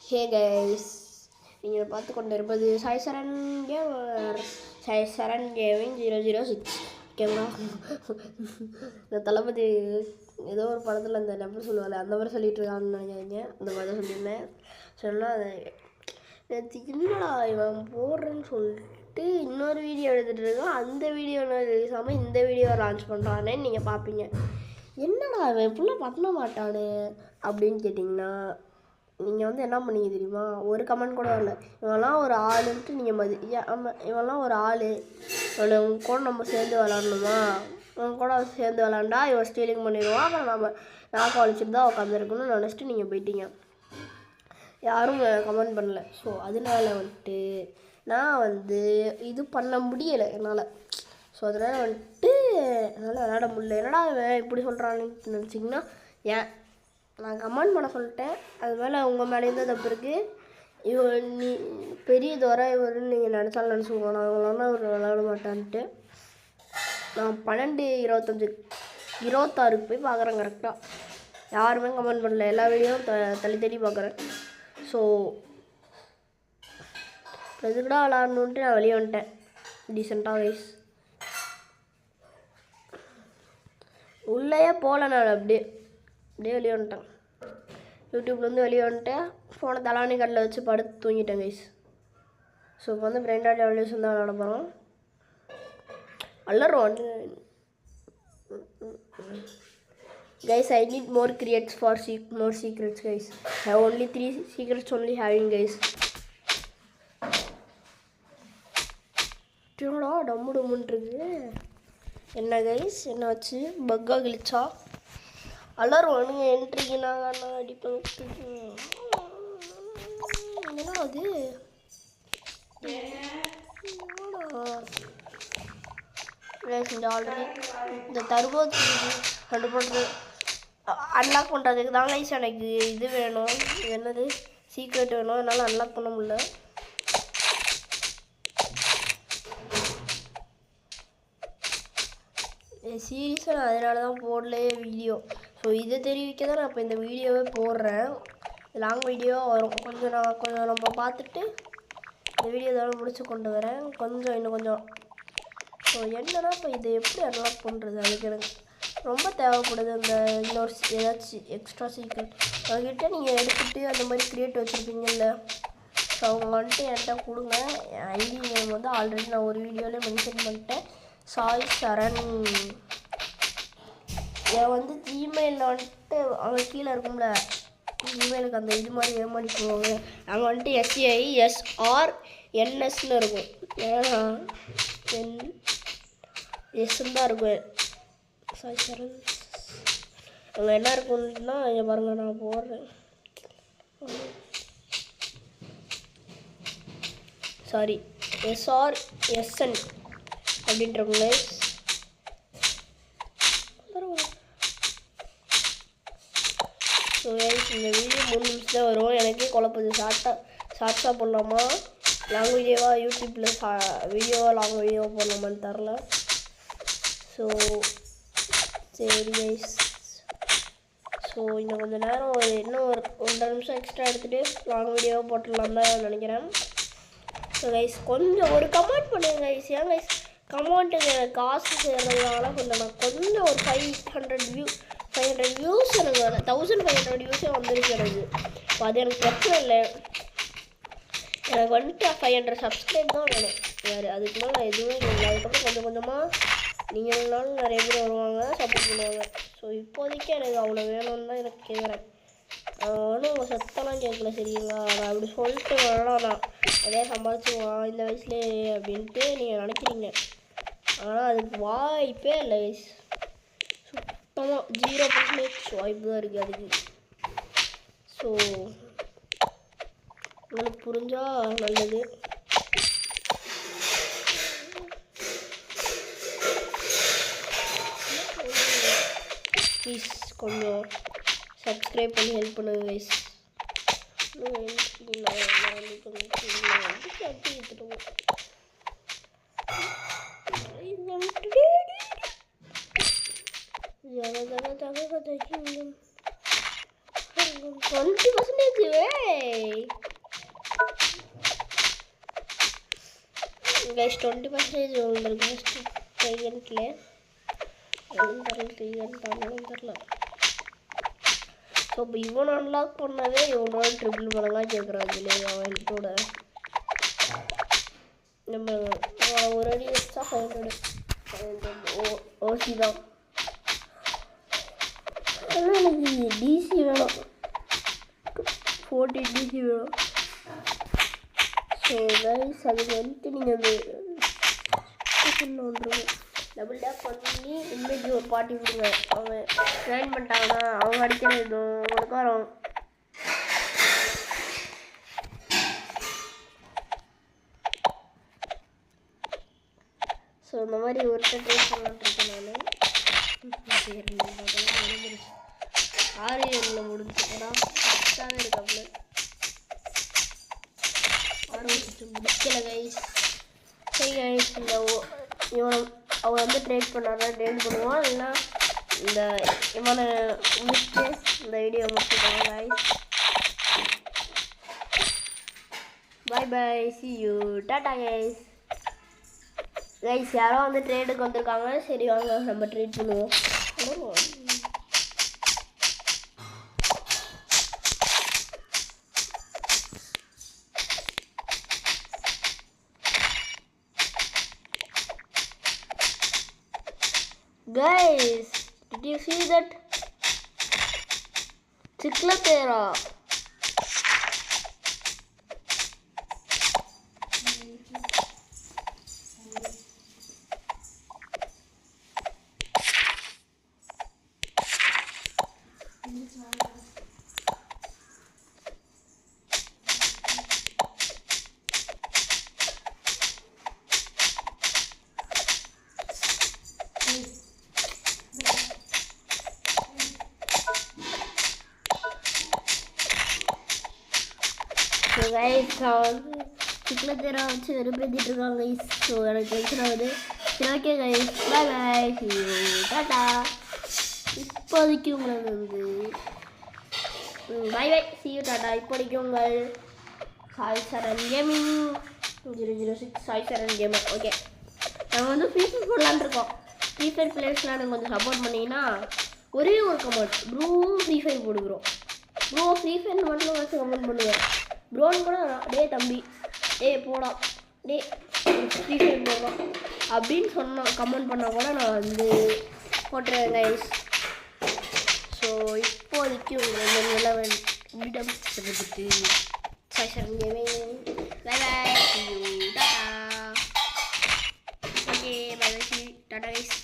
Hey guys, நீங்கள் பார்த்து கொண்டு இருப்பது சாய் சரண் கேமிங் 006. ஓகேங்களா? இந்த தளபதி ஏதோ ஒரு படத்தில் அந்த நம்பர் சொல்லுவாள், அந்த மாதிரி சொல்லிட்டு இருக்கான்னு நினைக்காதீங்க. அந்த மாதிரி தான் சொல்லியிருந்தேன். சொன்னால் நேற்று என்னடா இவன் போடுறேன்னு சொல்லிட்டு இன்னொரு வீடியோ எடுத்துகிட்டு இருக்கான். அந்த வீடியோ ரிலீஸ் ஆகாமல் இந்த வீடியோ லான்ச் பண்ணுறானே நீங்கள் பார்ப்பீங்க. என்னடா இவன் இப்படிலாம் பண்ண மாட்டானு அப்படின்னு கேட்டிங்கன்னா, நீங்கள் வந்து என்ன பண்ணீங்க தெரியுமா? ஒரு கமெண்ட் கூட வரல. இவெல்லாம் ஒரு ஆளுன்ட்டு நீங்கள் ஆமாம், இவெல்லாம் ஒரு ஆள், இவனை கூட நம்ம சேர்ந்து விளாட்ணுமா? இவன் கூட சேர்ந்து விளாண்டா இவன் ஸ்டீலிங் பண்ணிடுவான், அப்புறம் நம்ம நாக்க வலிச்சுட்டு தான் உட்காந்துருக்கணும்னு நினச்சிட்டு நீங்கள் போயிட்டீங்க. யாரும் கமெண்ட் பண்ணல. ஸோ அதனால வந்துட்டு நான் வந்து இது பண்ண முடியலை என்னால். ஸோ அதனால் வந்துட்டு என்னால் விளாட முடியல. என்னடா இப்படி சொல்கிறான்னு நினச்சிங்கன்னா, ஏன் நான் கமெண்ட் பண்ண சொல்லிட்டேன், அது மேலே உங்கள் மேலேயும் தான் தப்பு இருக்குது. இவர் நீ பெரிய துறை இவருன்னு நீங்கள் நினச்சாலும் நினச்சிக்கோங்க. நான் இவங்களாம் இவர் விளாட மாட்டான்ட்டு. நான் 12:25-26 போய் பார்க்குறேன் கரெக்டாக. யாருமே கமெண்ட் பண்ணல, எல்லா வீடியோவும் தள்ளி பார்க்குறேன். ஸோ எதுக்குடா விளாட்ணுன்ட்டு நான் வெளியே வந்துட்டேன் டீசெண்டாக வயசு. உள்ளேயே போகல, நான் அப்படியே வெளியே வந்துட்டேன். யூடியூப்லேருந்து வெளியே வந்துட்டேன். ஃபோனை தலானி கட்டில் வச்சு படுத்து தூங்கிட்டேன் கைஸ். ஸோ இப்போ வந்து பிரெண்டாட் எவல்யூஷன் தான் விளாட போகிறோம். அலரும் guys, I need more creates for more secrets guys. I have only 3 secrets only having guys. Toda டம்முன்னு இருக்கு. என்ன கைஸ், என்ன வச்சு பக்கா கிழிச்சா? அலரும் என்ட்ரிக்குனாங்க அடிப்பேன். என்ன அது? இந்த ஆல்ரெடி இந்த தர்போத் கண்டு பண்ணுறது அன்லாக் பண்ணுறதுக்கு தான் கைஸ் எனக்கு இது வேணும். இது என்னது சீக்ரெட் வேணும், என்னால் அன்லாக் பண்ண முடியல. சீரியஸாக நான் அதனால தான் போடலையே வீடியோ. ஸோ இதை தெரிவிக்க தான் நான் இப்போ இந்த வீடியோவே போடுறேன். லாங் வீடியோ வரும். கொஞ்சம் நம்ம பார்த்துட்டு இந்த வீடியோ தான் முடிச்சு கொண்டு வரேன். இன்னும் கொஞ்சம். ஸோ என்னன்னா இப்போ இதை எப்படி அன்லாக் பண்ணுறது, அதுக்கு எனக்கு ரொம்ப தேவைப்படுது. அந்த இன்னொரு ஏதாச்சும் எக்ஸ்ட்ரா சீக்ரெட் அவங்ககிட்ட நீங்கள் எடுத்துகிட்டு அந்த மாதிரி க்ரியேட் வச்சுருப்பீங்கல்ல. ஸோ அவங்க வந்துட்டு என்கிட்ட கொடுங்க. என் ஐடி நேம் வந்து ஆல்ரெடி நான் ஒரு வீடியோவிலே மென்ஷன் பண்ணிட்டேன், சாய் சரண். என் வந்து ஜிமெயிலில் வந்துட்டு அவங்க கீழே இருக்கும்ல, ஜிமெயிலுக்கு அந்த இது மாதிரி ஏமாடி போவாங்க. அங்கே வந்துட்டு SAISRNSன்னு இருக்கும். ஏன்னா எஸ்ன்னு தான் இருக்கும் சாய் சரண். அங்கே என்ன இருக்குன்னா இங்கே பாருங்கள், நான் போடுறேன். Sorry, SRSN அப்படின்றவங்களே. ஸோ இந்த வீடியோ 3 நிமிஷம் தான் வரும். எனக்கே குழப்பது. ஷார்ட்ஸாக போடலாமா, லாங் வீடியோவாக யூடியூப்பில் வீடியோவாக லாங் வீடியோவாக போடலாமான்னு தரல. ஸோ சரி கைஸ். ஸோ இன்னும் கொஞ்சம் நேரம் இன்னும் ஒரு 1.5 நிமிஷம் எக்ஸ்ட்ரா எடுத்துகிட்டு லாங் வீடியோவாக போட்டுடலாம் தான் நினைக்கிறேன். ஸோ கைஸ் கொஞ்சம் ஒரு கமெண்ட் பண்ணுங்க கைஸ். ஏன் கைஸ் கமெண்ட்டுக்கு எனக்கு காசு சேர்றதுனால கொஞ்சம் நான் கொஞ்சம் ஒரு 500 வியூஸ் எனக்கு 1500 வியூஸே வந்துருக்கு எனக்கு. இப்போ அது எனக்கு பிரச்சனை இல்லை. எனக்கு வந்துட்டு 500 சப்ஸ்கிரைப் தான் வேணும். வேறு அதுக்குள்ள நான் எதுவுமே இல்லை. அதுக்கப்புறம் கொஞ்சமாக நீங்களாலும் நிறைய பேர் வருவாங்க, சப்போர்ட் பண்ணுவாங்க. ஸோ இப்போதைக்கு எனக்கு அவ்வளோ வேணும்னு தான் எனக்கு கேட்குறேன். ஒன்றும் உங்கள் சத்தம்லாம் கேட்கல சரிங்களா? நான் அப்படி சொல்லிட்டு வேணாம், நான் நிறையா சம்பாதிச்சுவான் இந்த வயசுலேயே அப்படின்ட்டு நீங்கள் நினைக்கிறீங்க. ஆனால் அதுக்கு வாய்ப்பே இல்லை கைஸ். சுத்தமாக 0% வாய்ப்பு தான் இருக்குது அதுக்கு. ஸோ உங்களுக்கு புரிஞ்சால் நல்லது. ப்ளீஸ் கொஞ்சம் சப்ஸ்கிரைப் பண்ணி ஹெல்ப் பண்ணுங்க கைஸ். 20%. Guys, 20% உங்களுக்கு நெக்ஸ்ட் ட்ரைகன்ட்ல தெரியல. ஸோ இப்போ இவன் அன்லாக் பண்ணவே இவனோட ட்ரிபிள் மடங்காக கேட்குறான் இல்லையா அவன்கிட்ட. நம்ம ஒரு அடி வச்சா 500 ஓசி தான். ஆனால் எனக்கு டிசி வேணும், 40 டிசி வேணும். ஸோ கைஸ் அதுக்கு வந்துட்டு நீங்கள் அந்த ஒன்று டபுள் டேப் பண்ணி இமேஜ் ஒரு பாட்டி விடுங்க. அவங்க ஜாயின் பண்ணிட்டாங்கன்னா அவங்க அடிக்கிற இதுவும் உங்களுக்கு வரும். ஸோ இந்த மாதிரி ஒருத்தர் ட்ரை பண்ணலான்ட்ருக்கேன் நான். 6 ஏரில் முடிஞ்சுட்டா ஃபஸ்ட்டாகவே இருக்காப்புல. 6 வருஷத்து முடிக்கலை கைஸ். சரி கைஸ், இந்த அவன் வந்து ட்ரேட் பண்ணாதான் ட்ரேட் பண்ணுவான். இல்லைன்னா இந்த இவனை முடிச்சுட்டு இந்த வீடியோ முடிச்சுக்கலாம் guys. Bye bye, C you, Tata guys. Guys யாரோ வந்து ட்ரேடுக்கு வந்திருக்காங்க. சரி வாங்க நம்ம ட்ரேட் பண்ணுவோம். Guys, did you see that? Chiclatera. So guys வந்து சிக்லத்தேரா வச்சு வெறுப்பேற்றிட்டு இருக்காங்க கைஸ். ஸோ எனக்கு டென்ஷன் ஆகுது. சரி okay guys, bye bye, C you, tata. இப்போதைக்கு உங்களுக்கு வந்து பாய் பாய், சி யூ, டாட்டா. இப்போதைக்கு உங்கள் சாய் சரண் கேமிங் 006 சாய் சரண் கேமர். ஓகே, நாங்கள் வந்து ஃப்ரீ ஃபயர் போடலான்ட்ருக்கோம். ஃப்ரீ ஃபயர் பிளேயர்ஸ்லாம் எனக்கு கொஞ்சம் சப்போர்ட் பண்ணிங்கன்னா ஒரே ஒரு கமெண்ட், ப்ரோ ஃப்ரீ ஃபயர் போடுகிறோம், ப்ரோ ஃப்ரீ ஃபயர் மட்டும் வச்சு கமெண்ட் பண்ணுவேன். ப்ரோன்னு கூட டே தம்பி, டே போடா, டே ஃப்ரீ ஃபயர் போடலாம் அப்படின்னு கமெண்ட் பண்ணால் கூட நான் வந்து போட்டுருவேன் கைஸ். ஸோ இப்போதைக்கு உங்களை நிலவன் விடம் சொல்லுறதுக்கு Charan gaming. Bye bye, see you, tata. Okay, bye bye, tata guys.